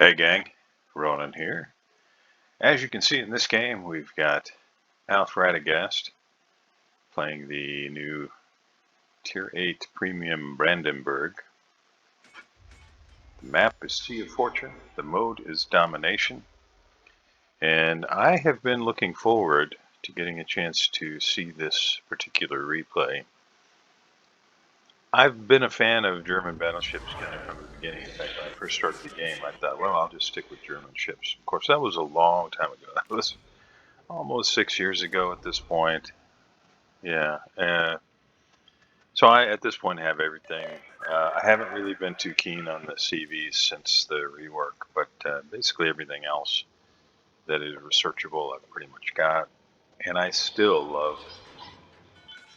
Hey gang, Ronan here. As you can see in this game, we've got Alf Radagast playing the new Tier 8 Premium Brandenburg. The map is Sea of Fortune, the mode is Domination, and I have been looking forward to getting a chance to see this particular replay. I've been a fan of German battleships kind of from the beginning. In fact, when I first started the game, I thought, well, I'll just stick with German ships. Of course, that was a long time ago. That was almost 6 years ago at this point. Yeah. So I, at this point, have everything. I haven't really been too keen on the CVs since the rework, but basically everything else that is researchable, I've pretty much got. And I still love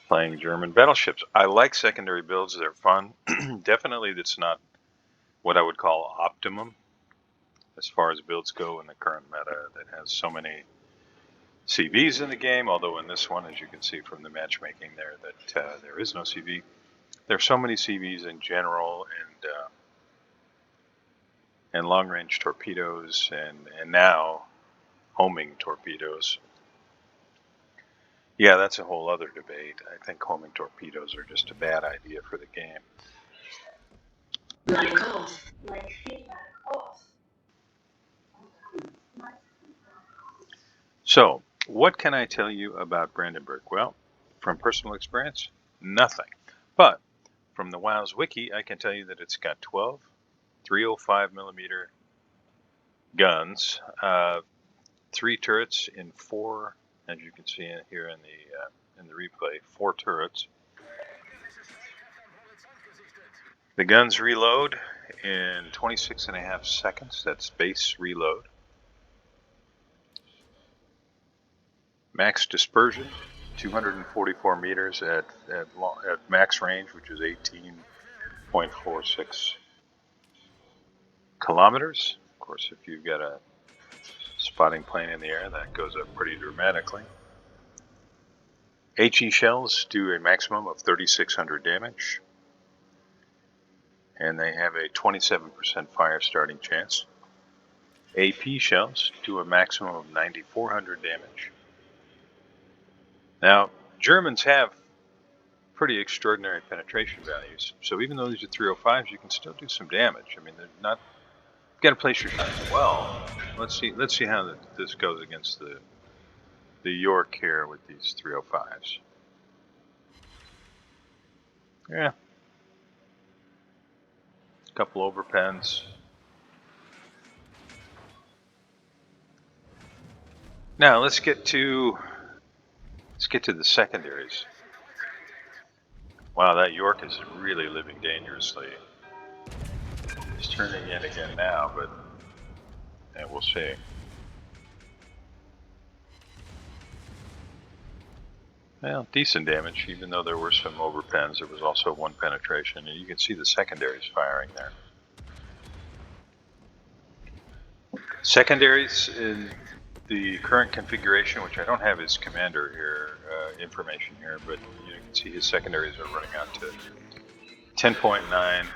playing German battleships. I like secondary builds, they're fun. Definitely that's not what I would call optimum as far as builds go in the current meta that has so many CVs in the game, although in this one, as you can see from the matchmaking there, that there is no CV. There's so many CVs in general, and long-range torpedoes, and now homing torpedoes. Yeah, that's a whole other debate. I think homing torpedoes are just a bad idea for the game. So, what can I tell you about Brandenburg? Well, from personal experience, nothing. But from the WoW's wiki, I can tell you that it's got 12 305 millimeter guns, 3 turrets in 4, as you can see here in the replay, 4 turrets. The guns reload in 26.5 seconds. That's base reload. Max dispersion, 244 meters at max range, which is 18.46 kilometers. Of course, if you've got a spotting plane in the air, that goes up pretty dramatically. HE shells do a maximum of 3,600 damage, and they have a 27% fire starting chance. AP shells do a maximum of 9,400 damage. Now, Germans have pretty extraordinary penetration values, so even though these are 305s, you can still do some damage. I mean, they're not. You've got to place your shots well. Let's see how this goes against the York here with these 305s. Yeah, a couple overpens. Now let's get to the secondaries. Wow, that York is really living dangerously. He's turning in again now, but we'll see. Well, decent damage, even though there were some overpens. There was also 1 penetration, and you can see the secondaries firing there. Secondaries in the current configuration, which I don't have his commander here, information here, but you can see his secondaries are running out to 10.9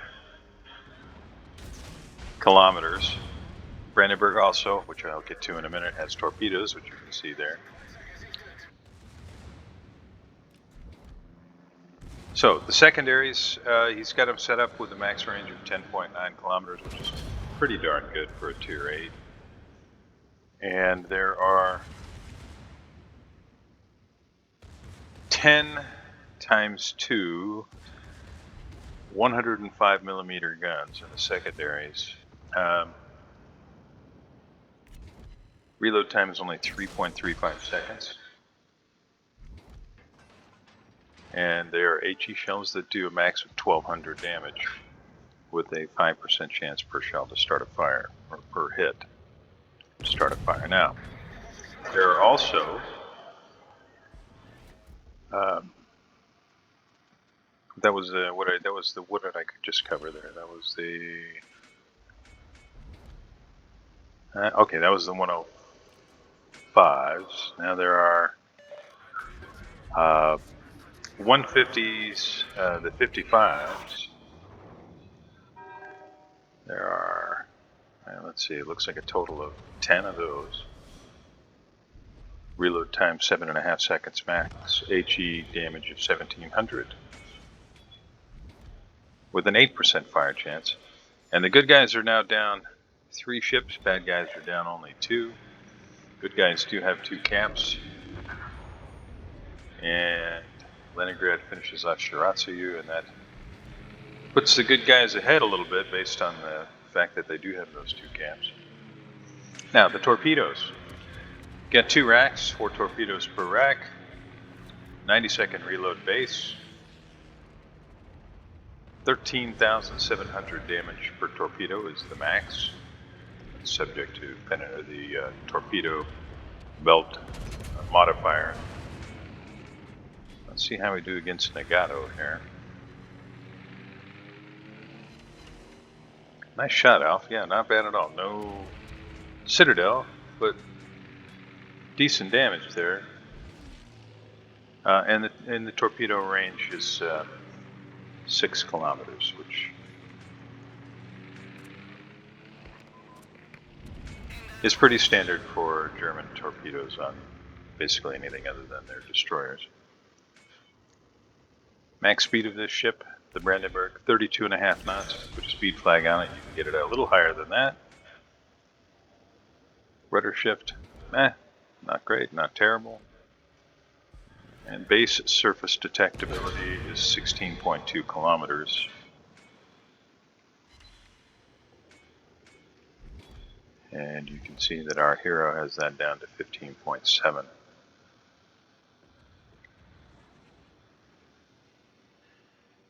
kilometers. Brandenburg also, which I'll get to in a minute, has torpedoes, which you can see there. So the secondaries, he's got them set up with a max range of 10.9 kilometers, which is pretty darn good for a Tier 8. And there are 10 times 2 105 millimeter guns in the secondaries. Reload time is only 3.35 seconds. And they are HE shells that do a max of 1,200 damage with a 5% chance per shell to start a fire, or per hit to start a fire. Now, there are also what did I just cover there? That was the okay, that was the 105s. Now there are 150s, the 55s. There are, Let's see, it looks like a total of 10 of those. Reload time 7.5 seconds max. HE damage of 1700. With an 8% fire chance. And the good guys are now down 3 ships, bad guys are down only 2. Good guys do have 2 caps. And Leningrad finishes off Shiratsuyu, and that puts the good guys ahead a little bit based on the fact that they do have those 2 caps. Now, the torpedoes. Got 2 racks, 4 torpedoes per rack, 90-second reload base, 13,700 damage per torpedo is the max. It's subject to the torpedo belt modifier. Let's see how we do against Nagato here. Nice shot, Alf. Yeah, not bad at all. No Citadel, but decent damage there. And the torpedo range is 6 kilometers, which is pretty standard for German torpedoes on basically anything other than their destroyers. Max speed of this ship, the Brandenburg, 32.5 knots. Put a speed flag on it, you can get it a little higher than that. Rudder shift, not great, not terrible. And base surface detectability is 16.2 kilometers. And you can see that our hero has that down to 15.7.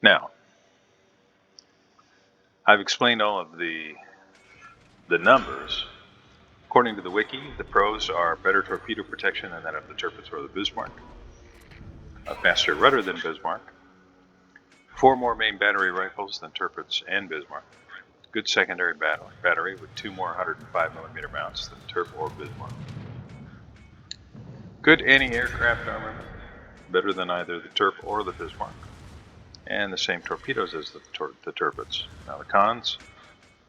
Now, I've explained all of the numbers. According to the wiki, the pros are better torpedo protection than that of the Tirpitz or the Bismarck, a faster rudder than Bismarck, 4 more main battery rifles than Tirpitz and Bismarck, good secondary battery with 2 more 105mm mounts than Tirp or Bismarck, good anti-aircraft armament, better than either the Tirp or the Bismarck, and the same torpedoes as the Tirpitz. Now the cons,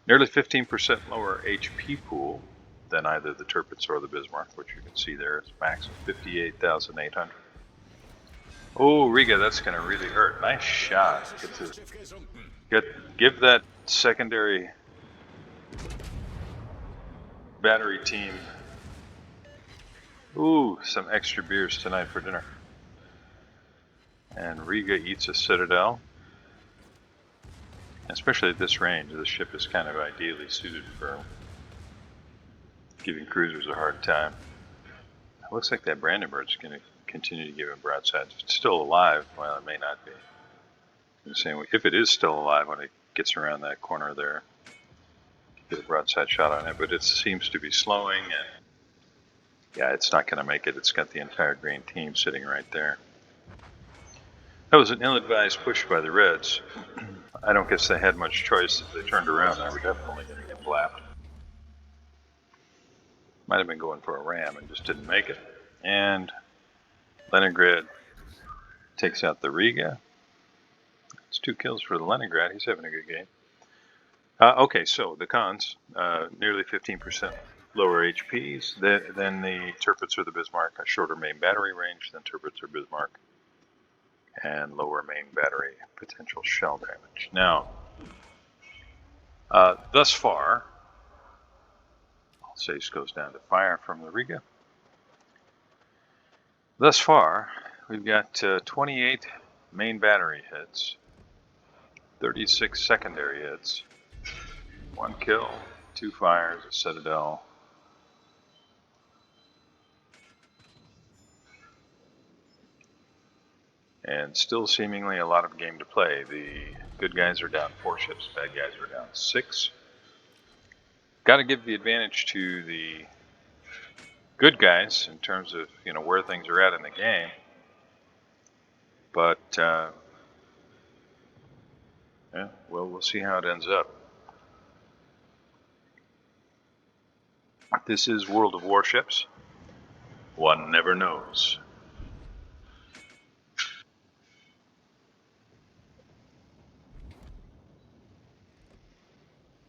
nearly 15% lower HP pool than either the Tirpitz or the Bismarck, which you can see there is max of 58,800. Oh, Riga, that's going to really hurt. Nice shot. Give that secondary battery team some extra beers tonight for dinner. And Riga eats a Citadel. Especially at this range, the ship is kind of ideally suited for giving cruisers a hard time. It looks like that Brandenburg's going to continue to give him broadsides. If it's still alive, well, it may not be. If it is still alive when it gets around that corner there, get a broadside shot on it, but it seems to be slowing, and yeah, it's not going to make it. It's got the entire green team sitting right there. That was an ill-advised push by the Reds. I don't guess they had much choice. If they turned around, they were definitely going to get blapped. Might have been going for a ram and just didn't make it. And Leningrad takes out the Riga. It's 2 kills for the Leningrad. He's having a good game. Okay, so the cons, nearly 15% lower HPs than the Tirpitz or the Bismarck, a shorter main battery range than Tirpitz or Bismarck, and lower main battery potential shell damage. Now, thus far, Alsace goes down to fire from the Riga. Thus far, we've got 28 main battery hits, 36 secondary hits, 1 kill, 2 fires, a Citadel. And still seemingly a lot of game to play. The good guys are down 4 ships, bad guys are down 6. Got to give the advantage to the good guys in terms of where things are at in the game. But yeah, well, we'll see how it ends up. This is World of Warships. One never knows.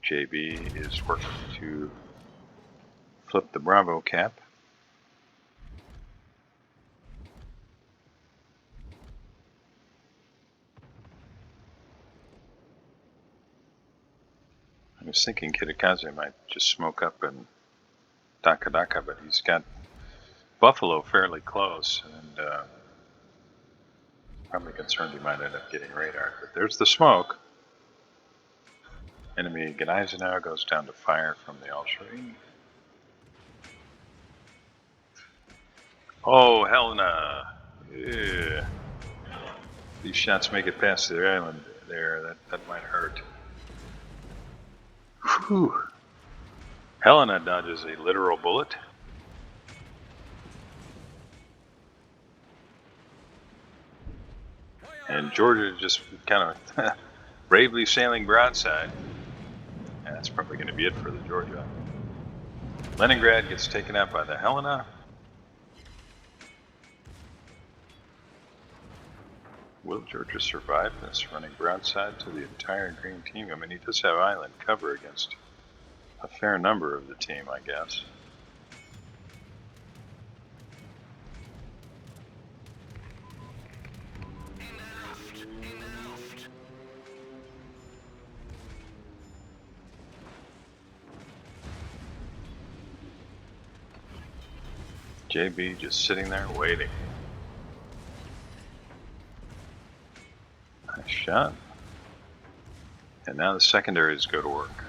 JB is working to flip the Bravo cap. I was thinking Kitakaze might just smoke up in Dakadaka, but he's got Buffalo fairly close, and probably concerned he might end up getting radar. But there's the smoke. Enemy Gneisenau goes down to fire from the Algerie. Oh, Helena! Yeah. These shots make it past the island there. That might hurt. Whew. Helena dodges a literal bullet. And Georgia just kind of bravely sailing broadside. And that's probably going to be it for the Georgia. Leningrad gets taken out by the Helena. Will Georgia survive this, running broadside to the entire green team? I mean, he does have island cover against a fair number of the team, I guess. JB just sitting there waiting. Nice shot. And now the secondaries go to work.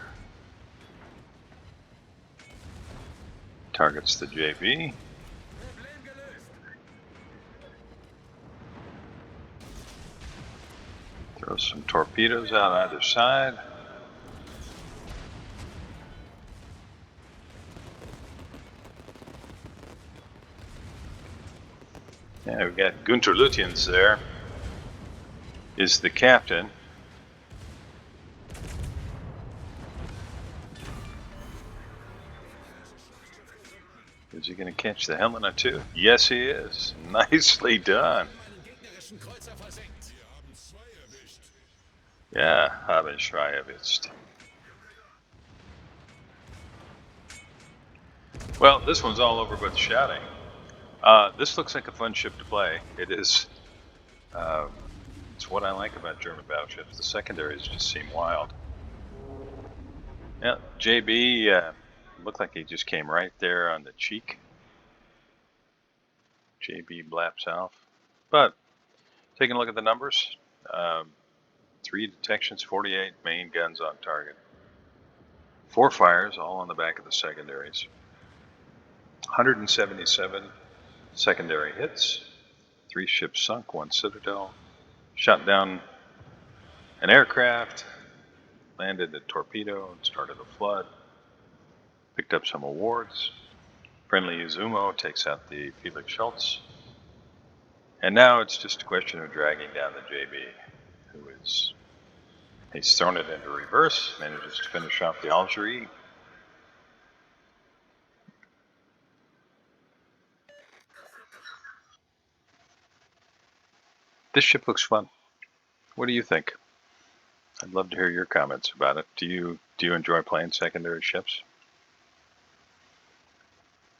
Targets the JB. Throws some torpedoes out either side. Yeah, we've got Gunter Lutyens there. Is the captain. Is he going to catch the Helena too? Yes, he is. Nicely done. Yeah, haben zwei erwischt. Well, this one's all over but the shouting. This looks like a fun ship to play. It is. It's what I like about German battleships. The secondaries just seem wild. Yeah, JB looked like he just came right there on the cheek. JB blaps off. But taking a look at the numbers, 3 detections, 48 main guns on target. 4 fires, all on the back of the secondaries. 177 secondary hits. 3 ships sunk, 1 citadel. Shot down an aircraft. Landed a torpedo and started a flood. Picked up some awards. Friendly Izumo takes out the Felix Schultz. And now it's just a question of dragging down the JB, who is, he's thrown it into reverse, manages to finish off the Algerie. This ship looks fun. What do you think? I'd love to hear your comments about it. Do you enjoy playing secondary ships?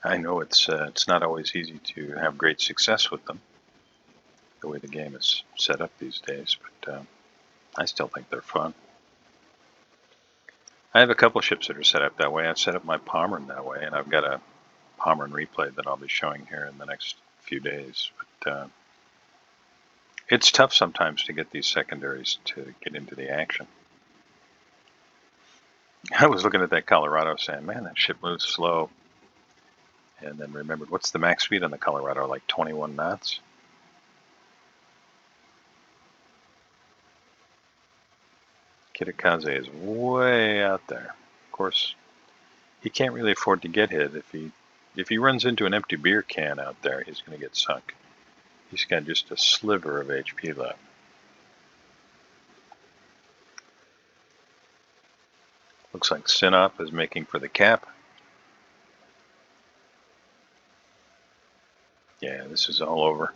I know it's not always easy to have great success with them, the way the game is set up these days, but I still think they're fun. I have a couple ships that are set up that way. I've set up my Pommern that way, and I've got a Pommern replay that I'll be showing here in the next few days. But it's tough sometimes to get these secondaries to get into the action. I was looking at that Colorado saying, man, that ship moves slow. And then remembered, what's the max speed on the Colorado? Like 21 knots? Kitakaze is way out there. Of course, he can't really afford to get hit. If he runs into an empty beer can out there, he's going to get sunk. He's got just a sliver of HP left. Looks like Sinop is making for the cap. Yeah, this is all over.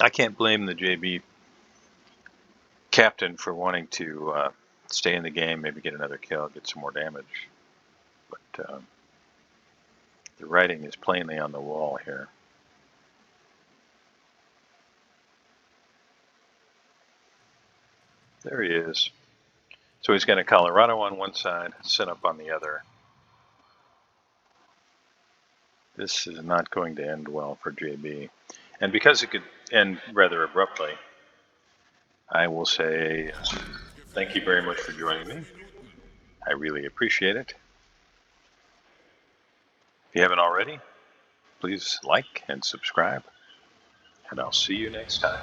I can't blame the JB captain for wanting to stay in the game, maybe get another kill, get some more damage. But the writing is plainly on the wall here. There he is. So he's got a Colorado on one side, set up on the other. This is not going to end well for JB. And because it could end rather abruptly, I will say thank you very much for joining me. I really appreciate it. If you haven't already, please like and subscribe, and I'll see you next time.